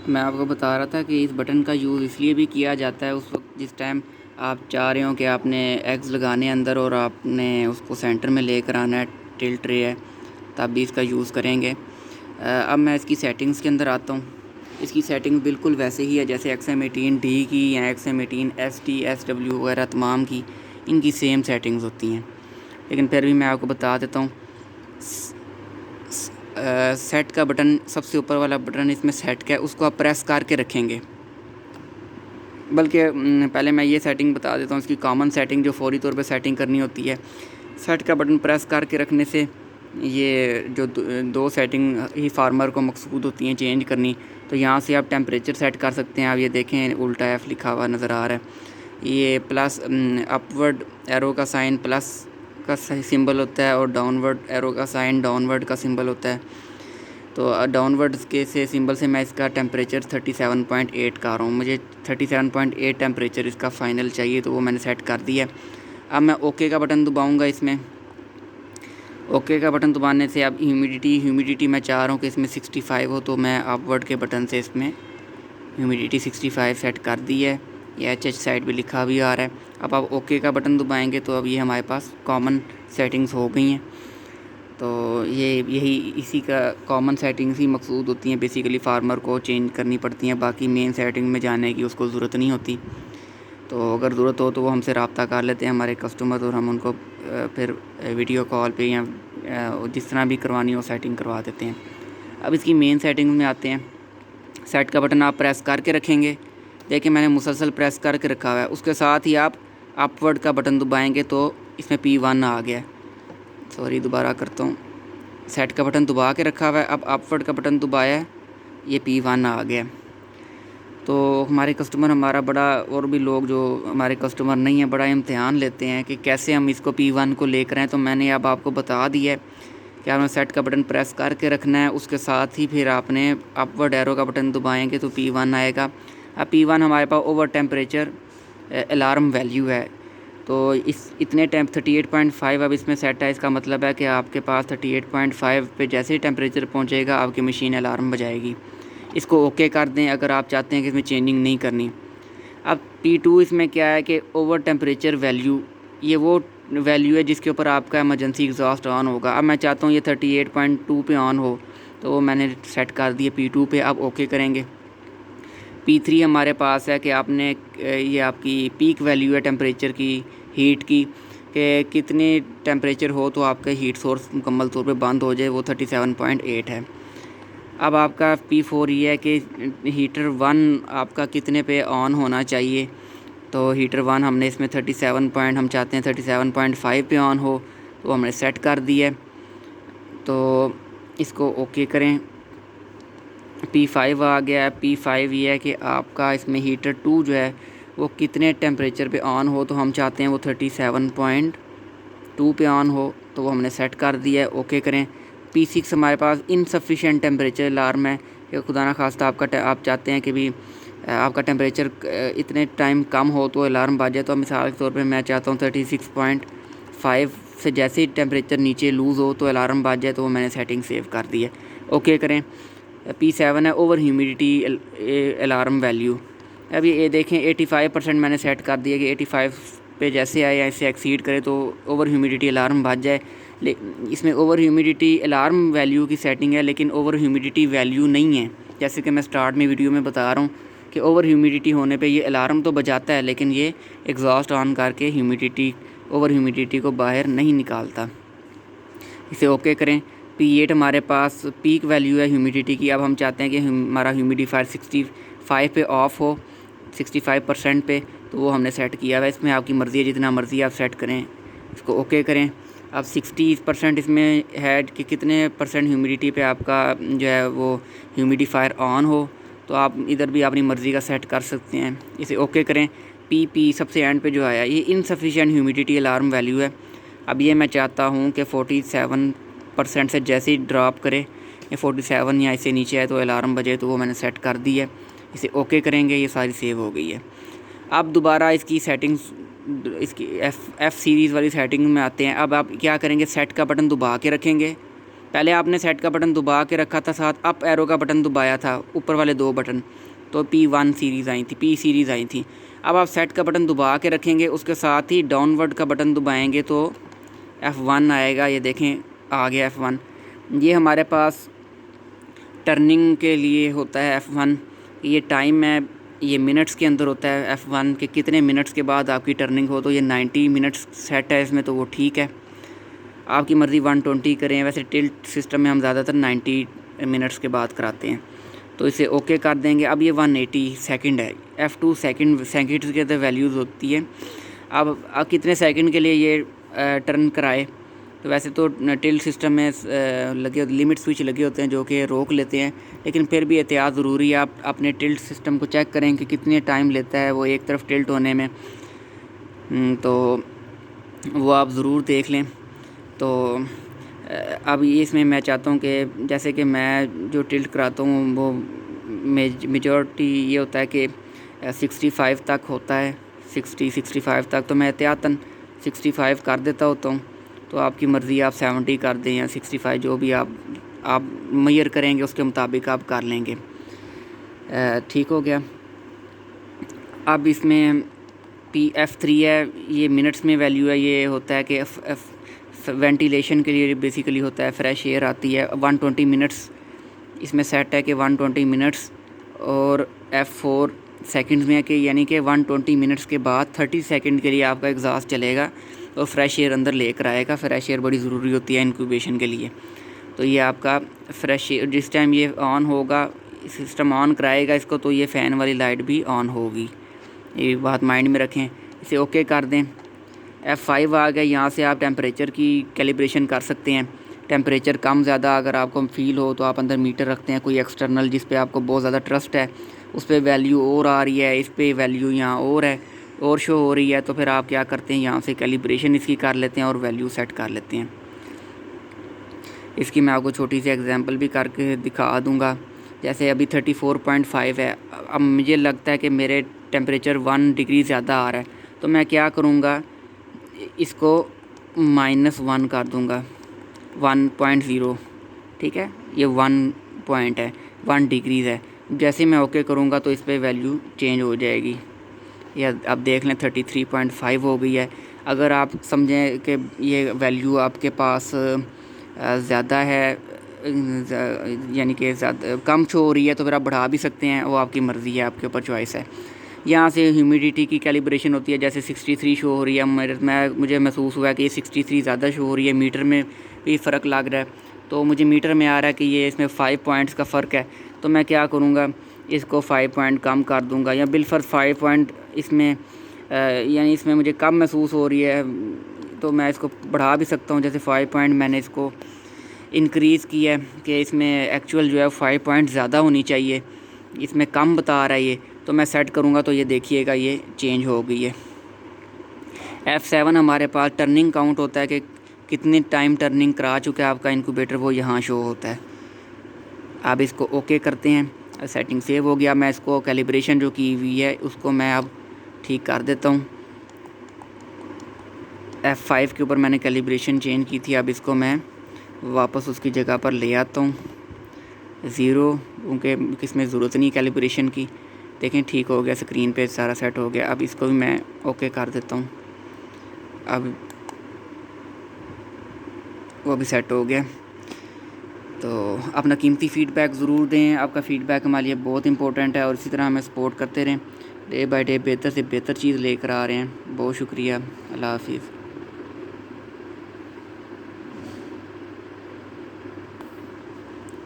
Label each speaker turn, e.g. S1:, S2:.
S1: मैं आपको बता रहा था कि इस बटन का यूज़ इसलिए भी किया जाता है उस वक्त जिस टाइम आप चाह रहे हो कि आपने एग्स लगाने अंदर और आपने उसको सेंटर में लेकर आना है, टिल्ट रे है, तब भी इसका यूज़ करेंगे। अब मैं इसकी सेटिंग्स के अंदर आता हूँ। इसकी सेटिंग बिल्कुल वैसे ही है जैसे XM18D की या XM18ST SW वगैरह तमाम की, इनकी सेम सेटिंग्स होती हैं। लेकिन फिर भी मैं आपको बता देता हूँ। सेट का बटन, सबसे ऊपर वाला बटन इसमें सेट का है, उसको आप प्रेस करके रखेंगे। बल्कि पहले मैं ये सेटिंग बता देता हूँ, इसकी कॉमन सेटिंग जो फौरी तौर पे सेटिंग करनी होती है। सेट का बटन प्रेस करके रखने से ये जो दो सेटिंग ही फार्मर को मकसूद होती हैं चेंज करनी। तो यहाँ से आप टेम्परेचर सेट कर सकते हैं। आप ये देखें उल्टा एफ लिखा हुआ नज़र आ रहा है। ये प्लस अपवर्ड एरो का साइन प्लस का सिंबल होता है और डाउनवर्ड एरो का साइन डाउनवर्ड का सिंबल होता है। तो डाउनवर्ड के से सिंबल से मैं इसका टेम्परेचर 37.8 कर रहा हूँ। मुझे 37.8 टेम्परेचर इसका फ़ाइनल चाहिए, तो वो मैंने सेट कर दिया। अब मैं ओके का बटन दबाऊँगा। इसमें ओके का बटन दबाने से अब ह्यूमिडिटी मैं चाह रहा हूँ कि इसमें 65 हो, तो मैं अपवर्ड के बटन से इसमें ह्यूमिडिटी 65 सेट कर दी है। ये HH साइड भी लिखा भी आ रहा है। अब आप ओके का बटन दबाएंगे तो अब ये हमारे पास कॉमन सेटिंग्स हो गई हैं। तो यही इसी का कॉमन सेटिंग्स ही मकसूद होती हैं, बेसिकली फार्मर को चेंज करनी पड़ती हैं। बाकी मेन सेटिंग में जाने की उसको ज़रूरत नहीं होती। तो अगर ज़रूरत हो तो वो हमसे रब्ता कर लेते हैं हमारे कस्टमर, और हम उनको फिर वीडियो कॉल पे या जिस तरह भी करवानी हो सेटिंग करवा देते हैं। अब इसकी मेन सेटिंग में आते हैं। सेट का बटन आप प्रेस करके रखेंगे। देखिए मैंने मुसलसल प्रेस करके रखा हुआ है। उसके साथ ही आप अपवर्ड का बटन दबाएंगे तो इसमें P1 आ गया। सॉरी, दोबारा करता हूँ। सेट का बटन दबा के रखा हुआ है, अब अपवर्ड का बटन दबाया है, ये P1 आ गया। तो हमारे कस्टमर हमारा बड़ा, और भी लोग जो हमारे कस्टमर नहीं हैं, बड़ा इम्तिहान लेते हैं कि कैसे हम इसको P1 को लेकर आएँ। तो मैंने अब आपको बता दिया है कि आपने सेट का बटन प्रेस करके रखना है। उसके साथ ही फिर आपने अपवर्ड एरो का बटन दबाएंगे तो P1 आएगा। अब P1 हमारे पास ओवर टेम्परेचर अलार्म वैल्यू है। तो इस इतने 38.5 अब इसमें सेट है। इसका मतलब है कि आपके पास 38.5 पे जैसे ही टेम्परेचर पहुंचेगा आपकी मशीन अलार्म बजाएगी। इसको ओके कर दें अगर आप चाहते हैं कि इसमें चेंजिंग नहीं करनी। अब P2 इसमें क्या है कि ओवर टेम्परेचर वैल्यू, ये वो वैल्यू है जिसके ऊपर आपका इमरजेंसी एग्जॉस्ट ऑन होगा। अब मैं चाहता हूँ ये 38.2 पे ऑन हो, तो वो मैंने सेट कर दिया P2 पे। अब ओके करेंगे। P3 हमारे पास है कि आपने ये आपकी पीक वैल्यू है टेम्परेचर की, हीट की, कि कितने टेम्परेचर हो तो आपका हीट सोर्स मुकम्मल तौर पे बंद हो जाए, वो 37.8 है। अब आपका P4 ये है कि हीटर 1 आपका कितने पे ऑन होना चाहिए। तो हीटर 1 हमने इसमें 37 हम चाहते हैं 37.5 पे ऑन हो, तो हमने सेट कर दिया है। तो इसको ओके करें। P5 आ गया है। P5 ये है कि आपका इसमें हीटर 2 जो है वो कितने टेम्परेचर पे ऑन हो, तो हम चाहते हैं वो 37.2 पे ऑन हो, तो वो हमने सेट कर दिया है। ओके करें। P6 हमारे पास इनसफिशेंट टेम्परेचर अलार्म है कि खुदा न खास्ता आप चाहते हैं कि भी आपका टेम्परेचर इतने टाइम कम हो तो अलार्म बज जाए। तो मिसाल के तौर पे मैं चाहता हूँ 36.5 से जैसे ही टेम्परेचर नीचे लूज़ हो तो अलार्म बज जाए, तो वो मैंने सेटिंग सेव कर दी है। ओके करें। P7 है ओवर ह्यूमिडिटी अलार्म वैल्यू। अब ये देखें 85% मैंने सेट कर दिया कि 85 पे जैसे आए या इससे एक्सीड करे तो ओवर ह्यूमिडिटी अलार्म बज जाए। इसमें ओवर ह्यूमिडिटी अलार्म वैल्यू की सेटिंग है, लेकिन ओवर ह्यूमिडिटी वैल्यू नहीं है। जैसे कि मैं स्टार्ट में वीडियो में बता रहा हूँ कि ओवर ह्यूमिडिटी होने पे ये अलार्म तो बजाता है, लेकिन ये एग्जॉस्ट ऑन करके ओवर ह्यूमिडिटी को बाहर नहीं निकालता। इसे ओके करें। P8 हमारे पास पीक वैल्यू है ह्यूमिडिटी की। अब हम चाहते हैं कि हमारा ह्यूमिडिफायर 65 पे ऑफ हो, 65% पे, तो वो हमने सेट किया हुआ है। इसमें आपकी मर्ज़ी है, जितना मर्ज़ी आप सेट करें। इसको ओके करें। अब 60% इसमें है कि कितने परसेंट ह्यूमिडिटी पे आपका जो है वो ह्यूमिडिफायर ऑन हो, तो आप इधर भी अपनी मर्ज़ी का सेट कर सकते हैं। इसे ओके करें। PP सबसे एंड पे जो आया ये इनसफिशिएंट ह्यूमिडिटी अलार्म वैल्यू है। अब ये मैं चाहता हूँ कि 47% से जैसे ही ड्रॉप करे, या 47 या इससे नीचे आए तो अलार्म बजे, तो वो मैंने सेट कर दी है। इसे ओके करेंगे। ये सारी सेव हो गई है। अब दोबारा इसकी सेटिंग्स, इसकी F सीरीज़ वाली सेटिंग में आते हैं। अब आप क्या करेंगे, सेट का बटन दबा के रखेंगे पहले आपने सेट का बटन दबा के रखा था, साथ अप एरो का बटन दबाया था, ऊपर वाले 2 बटन, तो P1 सीरीज़ आई थी, P सीरीज़ आई थी। अब आप सेट का बटन दबा के रखेंगे, उसके साथ ही डाउनवर्ड का बटन दबाएंगे तो F1 आएगा। ये देखें आ गया F1। ये हमारे पास टर्निंग के लिए होता है F1। ये टाइम है, ये मिनट्स के अंदर होता है F1 के कितने मिनट्स के बाद आपकी टर्निंग हो। तो ये 90 मिनट्स सेट है इसमें, तो वो ठीक है, आपकी मर्ज़ी 120 करें। वैसे टिल्ट सिस्टम में हम ज़्यादातर 90 मिनट्स के बाद कराते हैं, तो इसे ओके कर देंगे। अब ये 180 सेकंड है, F2 सेकंड के अंदर वैल्यूज़ होती है। अब कितने सेकंड के लिए ये टर्न कराए, तो वैसे तो टिल्ट सिस्टम में लगे लिमिट स्विच लगे होते हैं जो कि रोक लेते हैं, लेकिन फिर भी एहतियात ज़रूरी है। आप अपने टिल्ट सिस्टम को चेक करें कि कितने टाइम लेता है वो एक तरफ टिल्ट होने में, तो वो आप ज़रूर देख लें। तो अब इसमें मैं चाहता हूँ कि जैसे कि मैं जो टिल्ट कराता हूँ वो मेजॉरिटी ये होता है कि 65 तक होता है, 65 तक, तो मैं एहतियातन 65 कर देता होता हूँ। तो आपकी मर्ज़ी, आप 70 कर दें या 65, जो भी आप मेजर करेंगे उसके मुताबिक आप कर लेंगे। ठीक हो गया। अब इसमें F3 है, ये मिनट्स में वैल्यू है। ये होता है कि वेंटिलेशन के लिए बेसिकली होता है, फ्रेश एयर आती है। 120 मिनट्स इसमें सेट है कि 120 मिनट्स, और F4 सेकंड्स में है कि यानी कि 120 मिनट्स के बाद 30 सेकंड के लिए आपका एग्जॉस्ट चलेगा और फ्रेश एयर अंदर लेकर आएगा। फ्रेश एयर बड़ी ज़रूरी होती है इंक्यूबेशन के लिए। तो ये आपका फ्रेश एयर जिस टाइम ये ऑन होगा, सिस्टम ऑन कराएगा इसको, तो ये फ़ैन वाली लाइट भी ऑन होगी। ये बात माइंड में रखें। इसे ओके कर दें। F5 आ गया, यहाँ से आप टेम्परेचर की कैलिब्रेशन कर सकते हैं। टेम्परेचर कम ज़्यादा अगर आपको फील हो तो आप अंदर मीटर रखते हैं कोई एक्सटर्नल, जिस पे आपको बहुत ज़्यादा ट्रस्ट है, उस पर वैल्यू और आ रही है, इस पर वैल्यू यहाँ और है और शो हो रही है, तो फिर आप क्या करते हैं, यहाँ से कैलिब्रेशन इसकी कर लेते हैं और वैल्यू सेट कर लेते हैं। इसकी मैं आपको छोटी सी एग्जांपल भी करके दिखा दूंगा। जैसे अभी 34.5 है, अब मुझे लगता है कि मेरे टेम्परेचर 1 डिग्री ज़्यादा आ रहा है, तो मैं क्या करूँगा, इसको -1 कर दूँगा, 1.0। ठीक है, ये 1 पॉइंट है, 1 डिग्रीज़ है। जैसे मैं ओके करूँगा तो इस पर वैल्यू चेंज हो जाएगी। या अब देख लें 33.5 हो गई है। अगर आप समझें कि ये वैल्यू आपके पास ज़्यादा है, यानी कि ज़्यादा कम शो हो रही है, तो फिर आप बढ़ा भी सकते हैं, वो आपकी मर्ज़ी है, आपके ऊपर चॉइस है। यहाँ से ह्यूमिडिटी की कैलिब्रेशन होती है। जैसे 63 शो हो रही है, मुझे महसूस हुआ कि ये 63 ज़्यादा शो हो रही है, मीटर में भी फ़र्क लग रहा है, तो मुझे मीटर में आ रहा है कि ये इसमें 5 पॉइंट्स का फ़र्क है। तो मैं क्या करूँगा, इसको 5 पॉइंट कम कर दूँगा, या बिलफर्ज 5 पॉइंट इसमें यानी इसमें मुझे कम महसूस हो रही है, तो मैं इसको बढ़ा भी सकता हूँ। जैसे 5 पॉइंट मैंने इसको इंक्रीज़ किया है कि इसमें एक्चुअल जो है 5 पॉइंट ज़्यादा होनी चाहिए, इसमें कम बता रहा है ये, तो मैं सेट करूँगा तो ये देखिएगा ये चेंज हो गई है। F7 हमारे पास टर्निंग काउंट होता है कि कितने टाइम टर्निंग करा चुका है आपका इंक्यूबेटर, वो यहाँ शो होता है। अब इसको ओके करते हैं, सेटिंग सेव हो गया। मैं इसको कैलिब्रेशन जो की हुई है उसको मैं अब ठीक कर देता हूँ। F5 के ऊपर मैंने कैलिब्रेशन चेंज की थी, अब इसको मैं वापस उसकी जगह पर ले आता हूँ 0, क्योंकि इसमें ज़रूरत नहीं कैलिब्रेशन की। देखें ठीक हो गया, स्क्रीन पे सारा सेट हो गया। अब इसको भी मैं ओके कर देता हूँ, अब वो भी सेट हो गया। तो अपना कीमती फ़ीडबैक ज़रूर दें, आपका फ़ीडबैक हमारे लिए बहुत इंपॉर्टेंट है, और इसी तरह हमें सपोर्ट करते रहें। डे बाय डे बेहतर से बेहतर चीज़ लेकर आ रहे हैं। बहुत शुक्रिया, अल्लाह हाफिज़।